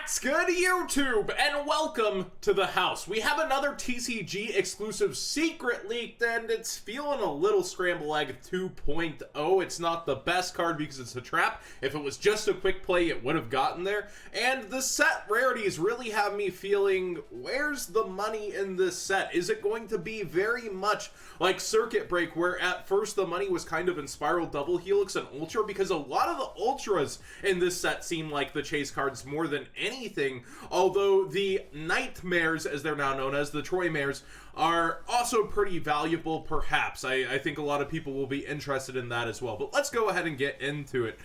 What's good, YouTube, and welcome to the house. We have another TCG exclusive secret leaked, and it's feeling a little Scramble Egg 2.0. It's not the best card because it's a trap. If it was just a quick play, it would have gotten there. And the set rarities really have me feeling, where's the money in this set? Is it going to be very much like Circuit Break, where at first the money was kind of in Spiral, Double Helix, and Ultra? Because a lot of the Ultras in this set seem like the chase cards more than anything, although the Nightmares, as they're now known as, the Troy Mares, are also pretty valuable, perhaps. I think a lot of people will be interested in that as well, but let's go ahead and get into it.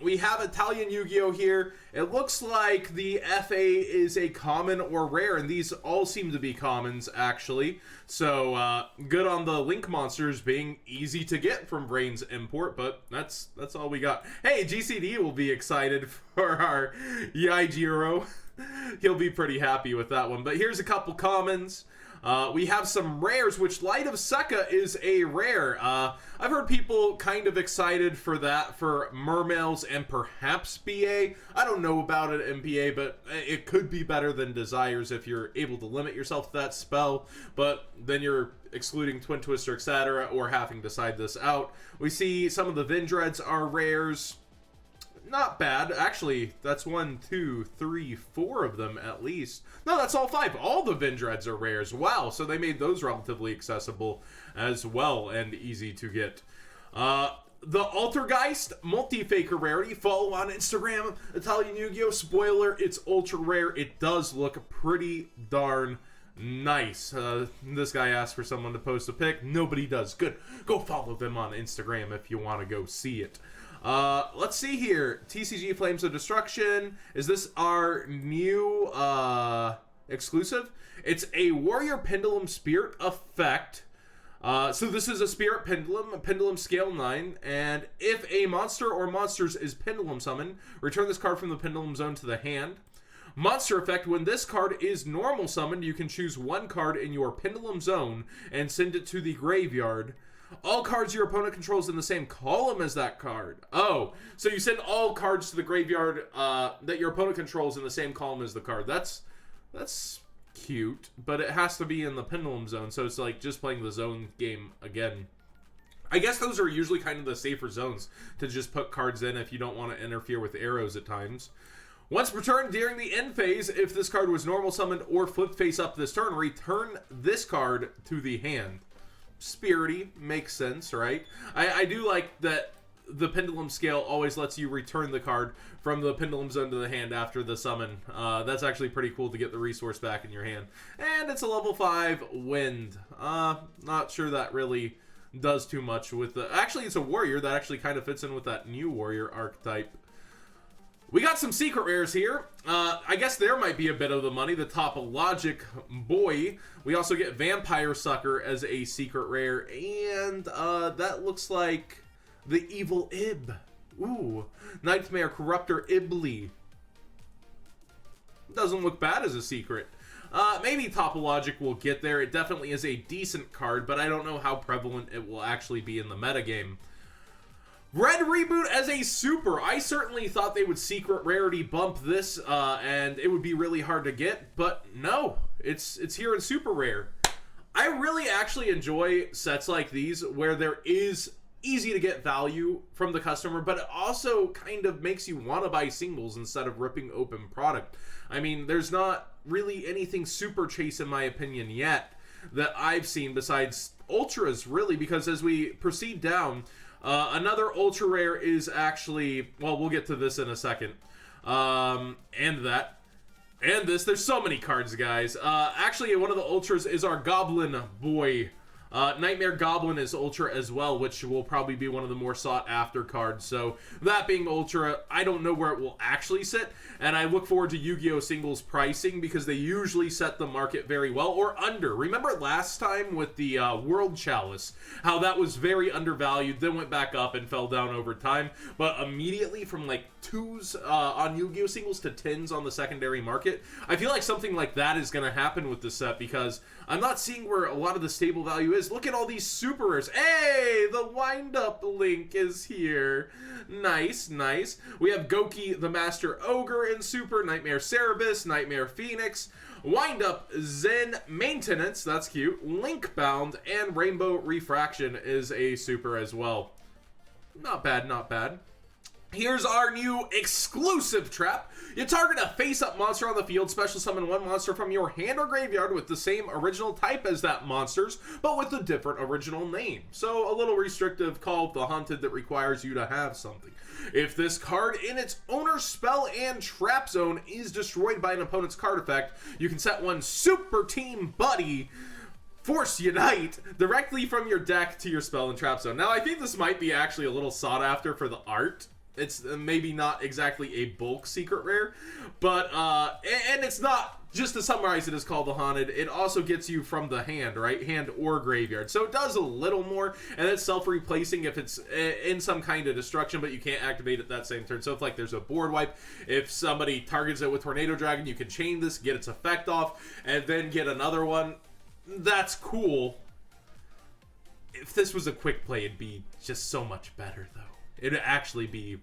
We have Italian Yu-Gi-Oh! Here. It looks like the FA is a common or rare, and these all seem to be commons, actually. So, good on the Link monsters being easy to get from Brain's Import, but that's all we got. Hey, GCD will be excited for our Yaijiro. He'll be pretty happy with that one. But here's a couple commons. We have some rares, which Light of Sekka is a rare. I've heard people kind of excited for that, for Mermails and perhaps BA. I don't know about it in BA, but it could be better than Desires if you're able to limit yourself to that spell, but then you're excluding Twin Twister, etc., or having to side this out. We see some of the Vindreads are rares. Not bad. Actually, that's 1, 2, 3, 4 of them at least. No, that's all 5. All the Vindreads are rares. Wow, so they made those relatively accessible as well and easy to get. The Altergeist, Multi-Faker rarity. Follow on Instagram, Italian Yu-Gi-Oh! Spoiler, it's ultra rare. It does look pretty darn nice. This guy asked for someone to post a pic. Nobody does. Good. Go follow them on Instagram if you want to go see it. Let's see here. TCG Flames of Destruction. Is this our new exclusive? It's a Warrior Pendulum Spirit effect. So this is a Spirit Pendulum, a Pendulum Scale 9, and if a monster or monsters is Pendulum Summoned, return this card from the Pendulum Zone to the hand. Monster effect, when this card is normal summoned, you can choose one card in your Pendulum Zone and send it to the graveyard. All cards your opponent controls in the same column as that card. Oh, so you send all cards to the graveyard that your opponent controls in the same column as the card. That's cute, but it has to be in the Pendulum Zone, so it's like just playing the zone game again. I guess those are usually kind of the safer zones to just put cards in if you don't want to interfere with arrows at times. Once returned during the end phase, if this card was normal summoned or flipped face up this turn, return this card to the hand. Spirity makes sense, right? I do like that the Pendulum Scale always lets you return the card from the Pendulum Zone to the hand after the summon. That's actually pretty cool to get the resource back in your hand. And it's a level 5 Wind. Not sure that really does too much with the... Actually, it's a Warrior that actually kind of fits in with that new Warrior archetype. We got some secret rares here. I guess there might be a bit of the money. The Topologic Boy. We also get Vampire Sucker as a secret rare. And that looks like the Evil Ib. Ooh. Nightmare Corruptor Ibly. Doesn't look bad as a secret. Maybe Topologic will get there. It definitely is a decent card, but I don't know how prevalent it will actually be in the metagame. Red Reboot as a super. I certainly thought they would secret rarity bump this, and it would be really hard to get, but no, it's here in super rare. I really actually enjoy sets like these where there is easy to get value from the customer, but it also kind of makes you want to buy singles instead of ripping open product. I mean, there's not really anything super chase in my opinion yet that I've seen besides Ultras, really, because as we proceed down, another ultra rare is actually, well, we'll get to this in a second. And that. And this. There's so many cards, guys. Actually, one of the ultras is our Goblin Boy. Nightmare Goblin is ultra as well, which will probably be one of the more sought after cards. So that being ultra, I don't know where it will actually sit, and I look forward to Yu-Gi-Oh! Singles pricing because they usually set the market very well, or under. Remember last time with the World Chalice, how that was very undervalued, then went back up and fell down over time, but immediately from like 2s on Yu-Gi-Oh! Singles to 10s on the secondary market. I feel like something like that is going to happen with this set because I'm not seeing where a lot of the stable value is. is, look at all these super rares. Hey, the wind-up Link is here. Nice, nice. We have Goki, the Master Ogre in Super, Nightmare Cerebus, Nightmare Phoenix, Wind-up Zen Maintenance, that's cute, Link Bound, and Rainbow Refraction is a super as well. Not bad, not bad. Here's our new exclusive trap. You target a face-up monster on the field, special summon one monster from your hand or graveyard with the same original type as that monster's, but with a different original name. So a little restrictive, called the Hunted, that requires you to have something. If this card in its owner's spell and trap zone is destroyed by an opponent's card effect, you can set one Super Team Buddy Force Unite directly from your deck to your spell and trap zone. Now I think this might be actually a little sought after for the art. It's maybe not exactly a bulk secret rare, but and it's not, just to summarize, it is called the Haunted. It also gets you from the hand, right? Hand or graveyard. So it does a little more, and it's self-replacing if it's in some kind of destruction, but you can't activate it that same turn. So if like there's a board wipe, if somebody targets it with Tornado Dragon, you can chain this, get its effect off, and then get another one. That's cool. If this was a quick play, it'd be just so much better, though. It'd actually be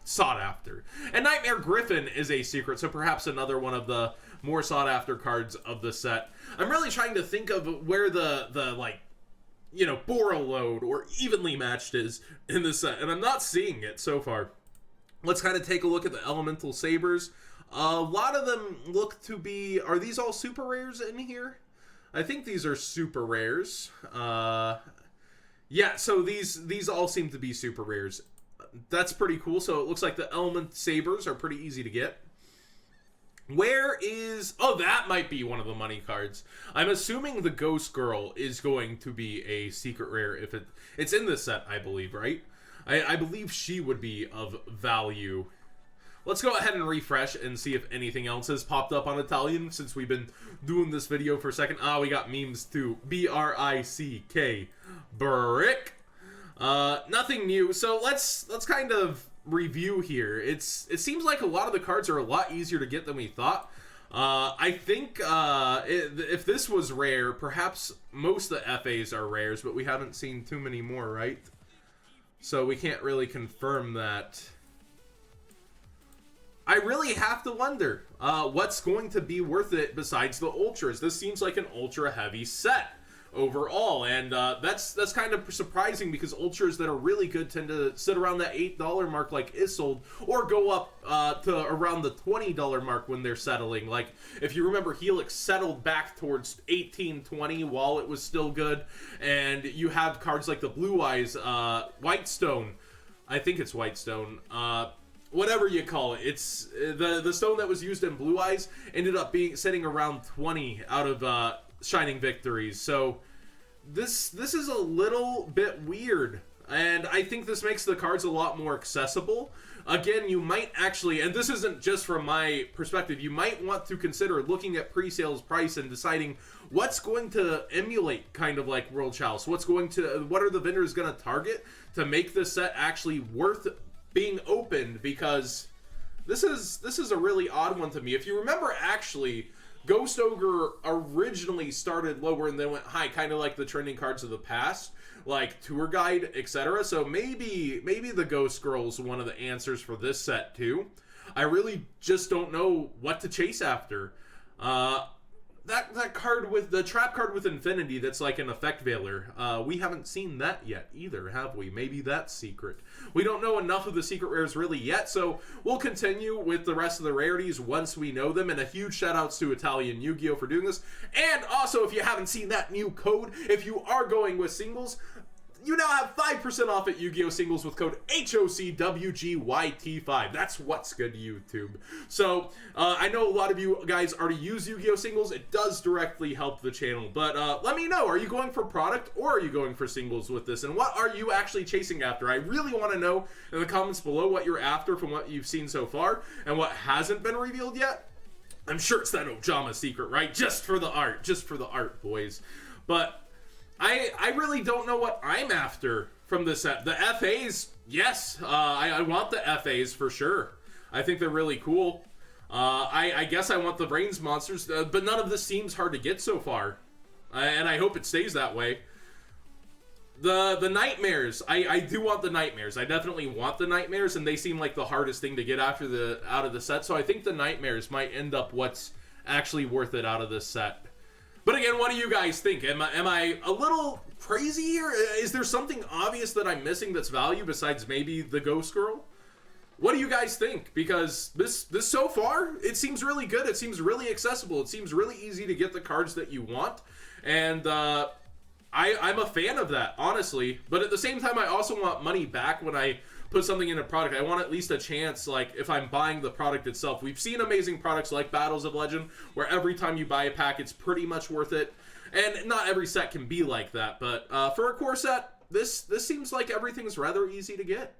sought after. And Nightmare Griffin is a secret, so perhaps another one of the more sought after cards of the set. I'm really trying to think of where the like, you know, Borreload or Evenly Matched is in this set, and I'm not seeing it so far. Let's kind of take a look at the Elemental Sabers. A lot of them look to be, are these all super rares in here? I think these are super rares. Yeah, so these all seem to be super rares. That's pretty cool. So it looks like the Element Sabers are pretty easy to get. Where is... Oh, that might be one of the money cards. I'm assuming the Ghost Girl is going to be a secret rare if it's in this set, I believe, right? I believe she would be of value. Let's go ahead and refresh and see if anything else has popped up on Italian since we've been doing this video for a second. Ah, we got memes too. B-R-I-C-K. Brick. Nothing new. So let's kind of review here. It seems like a lot of the cards are a lot easier to get than we thought. I think if this was rare, perhaps most of the FAs are rares, but we haven't seen too many more, right? So we can't really confirm that. I really have to wonder what's going to be worth it besides the Ultras. This seems like an Ultra heavy set overall, and that's kind of surprising because Ultras that are really good tend to sit around that $8 mark like Isolde, or go up to around the $20 mark when they're settling. Like, if you remember, Helix settled back towards 18-20 while it was still good, and you have cards like the Blue Eyes, Whitestone, I think it's Whitestone, whatever you call it. It's the stone that was used in Blue Eyes ended up sitting around 20 out of Shining Victories. So this is a little bit weird, and I think this makes the cards a lot more accessible. Again, you might actually, and this isn't just from my perspective, you might want to consider looking at pre-sales price and deciding what's going to emulate kind of like World Chalice. What are the vendors going to target to make this set actually worth being opened, because this is a really odd one to me. If you remember, actually, Ghost Ogre originally started lower and then went high, kind of like the trending cards of the past, like Tour Guide, etc. So maybe the Ghost Girl's one of the answers for this set too. I really just don't know what to chase after. That card with the trap card with Infinity, that's like an effect veiler. We haven't seen that yet either, have we? Maybe that's secret. We don't know enough of the secret rares really yet, so we'll continue with the rest of the rarities once we know them. And a huge shout outs to Italian Yu-Gi-Oh! For doing this. And also, if you haven't seen that new code, if you are going with singles, you now have 5% off at Yu-Gi-Oh! Singles with code HOCWGYT5. That's what's good, YouTube. So, I know a lot of you guys already use Yu-Gi-Oh! Singles. It does directly help the channel. But let me know, are you going for product or are you going for singles with this? And what are you actually chasing after? I really want to know in the comments below what you're after from what you've seen so far and what hasn't been revealed yet. I'm sure it's that Ojama secret, right? Just for the art, boys. But I really don't know what I'm after from this set. The FAs, yes, I want the FAs for sure. I think they're really cool. I guess I want the Brains monsters, but none of this seems hard to get so far. And I hope it stays that way. The nightmares. I do want the nightmares. I definitely want the nightmares, and they seem like the hardest thing to get out of the set. So I think the nightmares might end up what's actually worth it out of this set. But again, what do you guys think? Am I a little crazy here? Is there something obvious that I'm missing that's value besides maybe the Ghost Girl? What do you guys think? Because this so far, it seems really good. It seems really accessible. It seems really easy to get the cards that you want. And I'm a fan of that, honestly. But at the same time, I also want money back when I put something in a product. I want at least a chance, like, if I'm buying the product itself. We've seen amazing products like Battles of Legend, where every time you buy a pack, it's pretty much worth it. And not every set can be like that. But for a core set, this seems like everything's rather easy to get.